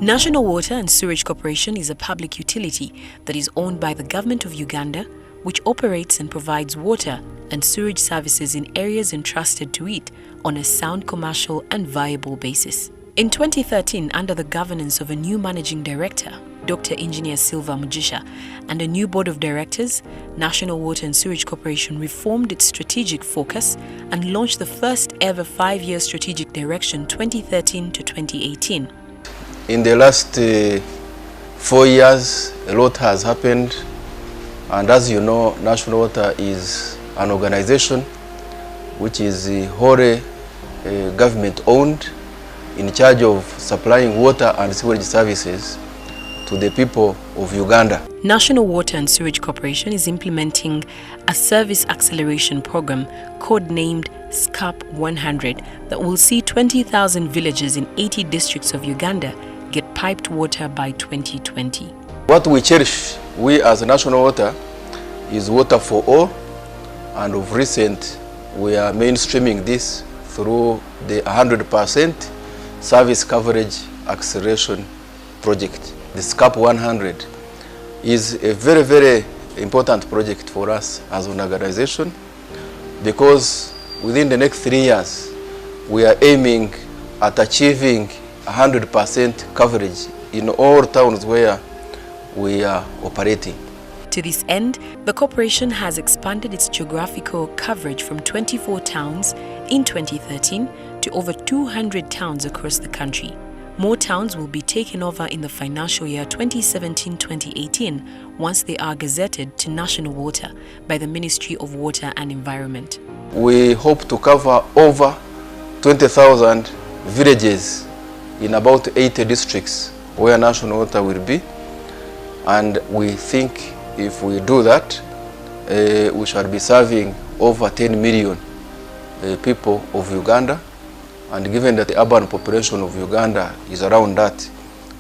National Water and Sewerage Corporation is a public utility that is owned by the government of Uganda, which operates and provides water and sewage services in areas entrusted to it on a sound commercial and viable basis. In 2013, under the governance of a new managing director, Dr. Engineer Silva Mugisha, and a new board of directors, National Water and Sewerage Corporation reformed its strategic focus and launched the first ever 5-year strategic direction 2013 to 2018. In the last 4 years, a lot has happened, and as you know, National Water is an organization which is wholly government-owned, in charge of supplying water and sewage services to the people of Uganda. National Water and Sewerage Corporation is implementing a service acceleration program codenamed SCAP 100 that will see 20,000 villages in 80 districts of Uganda get piped water by 2020. What we cherish, we as National Water, is water for all, and of recent we are mainstreaming this through the 100% service coverage acceleration project. The SCAP 100 is a very, very important project for us as an organization, because within the next 3 years we are aiming at achieving 100% coverage in all towns where we are operating. To this end, the corporation has expanded its geographical coverage from 24 towns in 2013 to over 200 towns across the country. More towns will be taken over in the financial year 2017-2018 once they are gazetted to National Water by the Ministry of Water and Environment. We hope to cover over 20,000 villages in about 80 districts where National Water will be, and we think if we do that, we shall be serving over 10 million people of Uganda, and given that the urban population of Uganda is around that,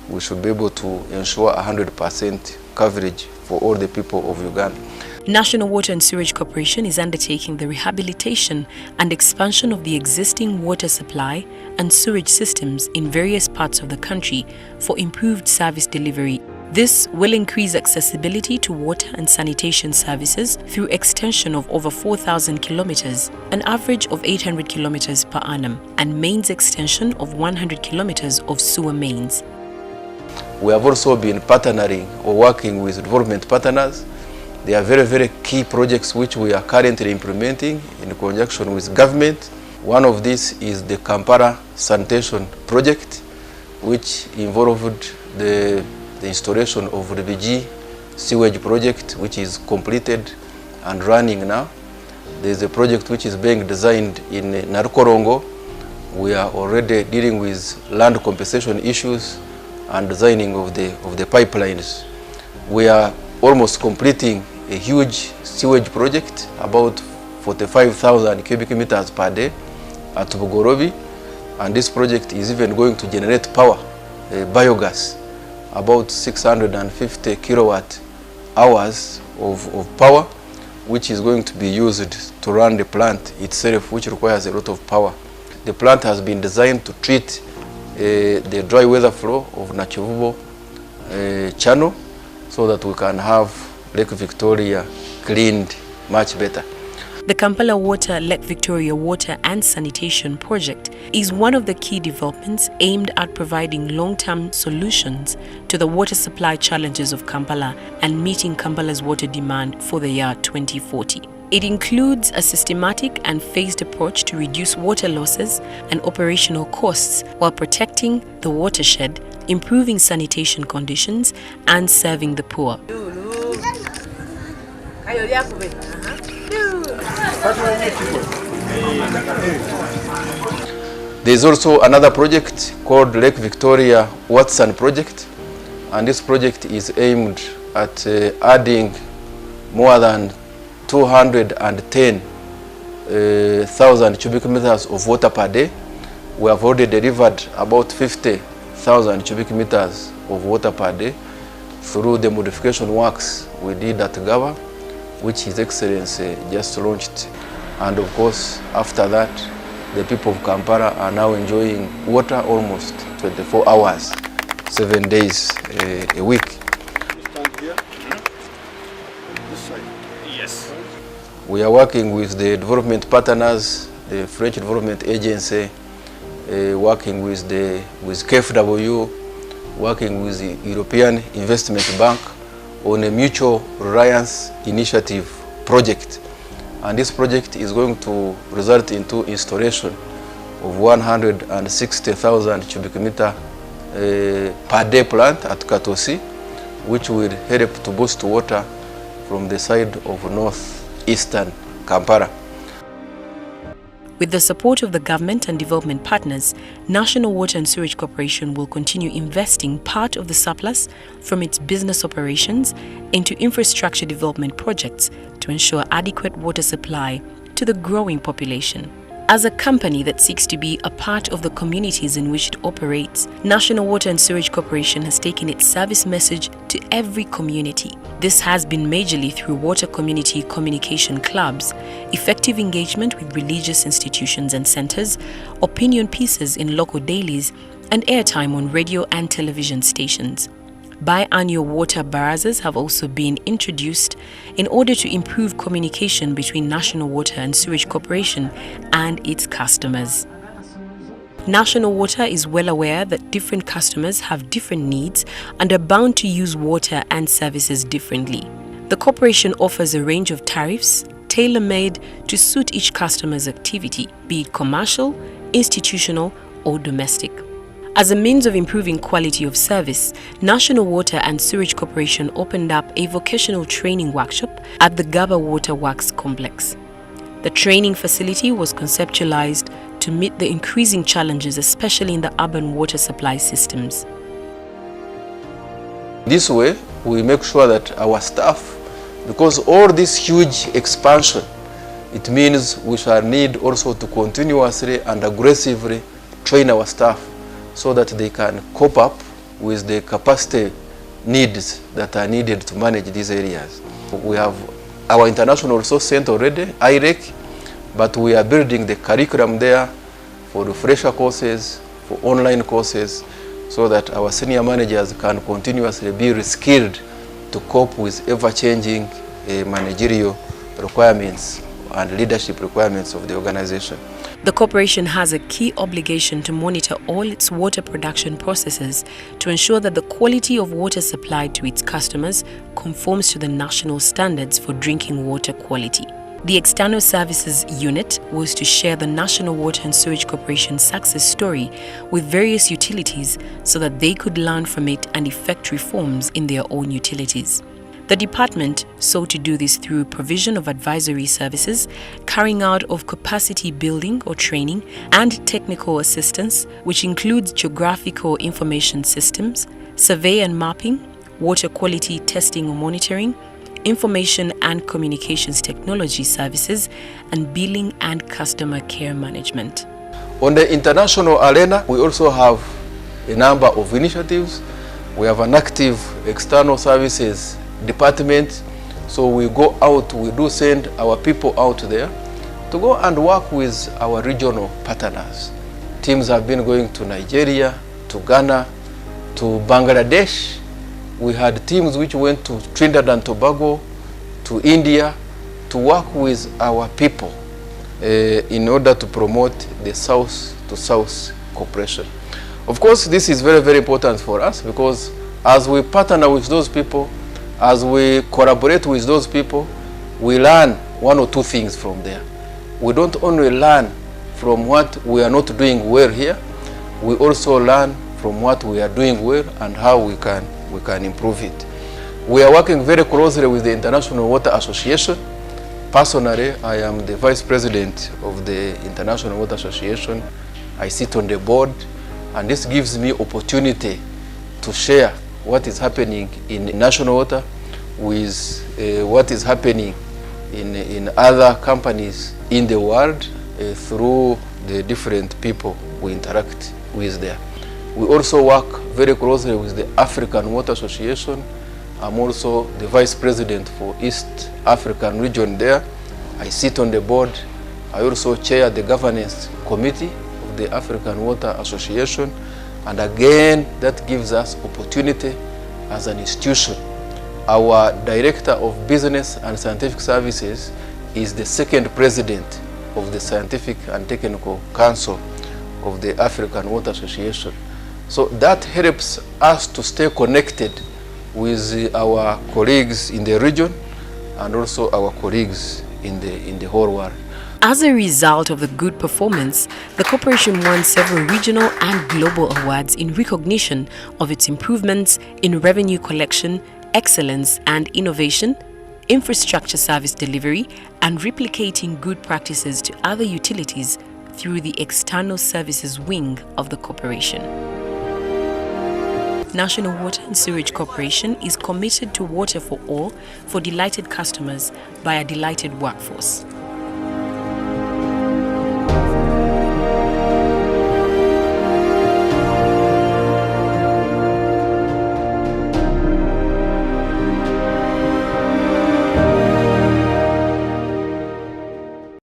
we should be able to ensure 100% coverage for all the people of Uganda. National Water and Sewerage Corporation is undertaking the rehabilitation and expansion of the existing water supply and sewage systems in various parts of the country for improved service delivery. This will increase accessibility to water and sanitation services through extension of over 4,000 kilometers, an average of 800 kilometers per annum, and mains extension of 100 kilometers of sewer mains. We have also been partnering or working with development partners. They are very, very key projects which we are currently implementing in conjunction with government. One of these is the Kampala sanitation project, which involved the installation of refugee sewage project, which is completed and running now. There is a project which is being designed in Narukorongo. We are already dealing with land compensation issues and designing of the pipelines. We are almost completing a huge sewage project, about 45,000 cubic meters per day at Bugorobi, and this project is even going to generate power, biogas, about 650 kilowatt hours of power, which is going to be used to run the plant itself, which requires a lot of power. The plant has been designed to treat the dry weather flow of Nachivubo channel, so that we can have Lake Victoria cleaned much better. The Kampala Water Lake Victoria Water and Sanitation Project is one of the key developments aimed at providing long-term solutions to the water supply challenges of Kampala and meeting Kampala's water demand for the year 2040. It includes a systematic and phased approach to reduce water losses and operational costs while protecting the watershed, improving sanitation conditions, and serving the poor. There is also another project called Lake Victoria Watson Project, and this project is aimed at adding more than 210,000 cubic meters of water per day. We have already delivered about 50,000 cubic meters of water per day through the modification works we did at Gawa, which His Excellency just launched. And of course, after that, the people of Kampala are now enjoying water almost 24 hours 7 days a week. Stand here. This side. Yes. We are working with the development partners, the French Development Agency, working with KfW, working with the European Investment Bank on a mutual reliance initiative project. And this project is going to result into installation of 160,000 cubic meter per day plant at Katosi, which will help to boost water from the side of northeastern Kampala. With the support of the government and development partners, National Water and Sewerage Corporation will continue investing part of the surplus from its business operations into infrastructure development projects to ensure adequate water supply to the growing population. As a company that seeks to be a part of the communities in which it operates, National Water and Sewerage Corporation has taken its service message to every community. This has been majorly through water community communication clubs, effective engagement with religious institutions and centers, opinion pieces in local dailies, and airtime on radio and television stations. Biannual water barazas have also been introduced in order to improve communication between National Water and Sewerage Corporation and its customers. National Water is well aware that different customers have different needs and are bound to use water and services differently. The corporation offers a range of tariffs tailor-made to suit each customer's activity, be it commercial, institutional, or domestic. As a means of improving quality of service, National Water and Sewerage Corporation opened up a vocational training workshop at the Gaba Water Works complex. The training facility was conceptualized to meet the increasing challenges, especially in the urban water supply systems. This way, we make sure that our staff, because all this huge expansion, it means we shall need also to continuously and aggressively train our staff so that they can cope up with the capacity needs that are needed to manage these areas. We have our International Resource Center already, IREC, but we are building the curriculum there for refresher courses, for online courses, so that our senior managers can continuously be reskilled to cope with ever-changing managerial requirements and leadership requirements of the organization. The corporation has a key obligation to monitor all its water production processes to ensure that the quality of water supplied to its customers conforms to the national standards for drinking water quality. The External Services Unit was to share the National Water and Sewerage Corporation's success story with various utilities so that they could learn from it and effect reforms in their own utilities. The department sought to do this through provision of advisory services, carrying out of capacity building or training, and technical assistance, which includes geographical information systems, survey and mapping, water quality testing or monitoring, information and communications technology services, and billing and customer care management. On the international arena, we also have a number of initiatives. We have an active external services department, so we go out, we do send our people out there to go and work with our regional partners. Teams have been going to Nigeria, to Ghana, to Bangladesh. We had teams which went to Trinidad and Tobago, to India, to work with our people in order to promote the South-to-South cooperation. Of course, this is very, very important for us, because as we partner with those people, as we collaborate with those people, we learn one or two things from there. We don't only learn from what we are not doing well here, we also learn from what we are doing well and how we can improve it. We are working very closely with the International Water Association. Personally, I am the Vice President of the International Water Association. I sit on the board, and this gives me opportunity to share what is happening in national water with what is happening in other companies in the world through the different people we interact with there. We also work very closely with the African Water Association. I'm also the Vice President for East African region there. I sit on the board. I also chair the governance committee of the African Water Association. And again, that gives us opportunity as an institution. Our Director of Business and Scientific Services is the second president of the Scientific and Technical Council of the African Water Association. So that helps us to stay connected with our colleagues in the region and also our colleagues in the whole world. As a result of the good performance, the corporation won several regional and global awards in recognition of its improvements in revenue collection, excellence and innovation, infrastructure service delivery, and replicating good practices to other utilities through the external services wing of the corporation. National Water and Sewerage Corporation is committed to water for all, for delighted customers by a delighted workforce.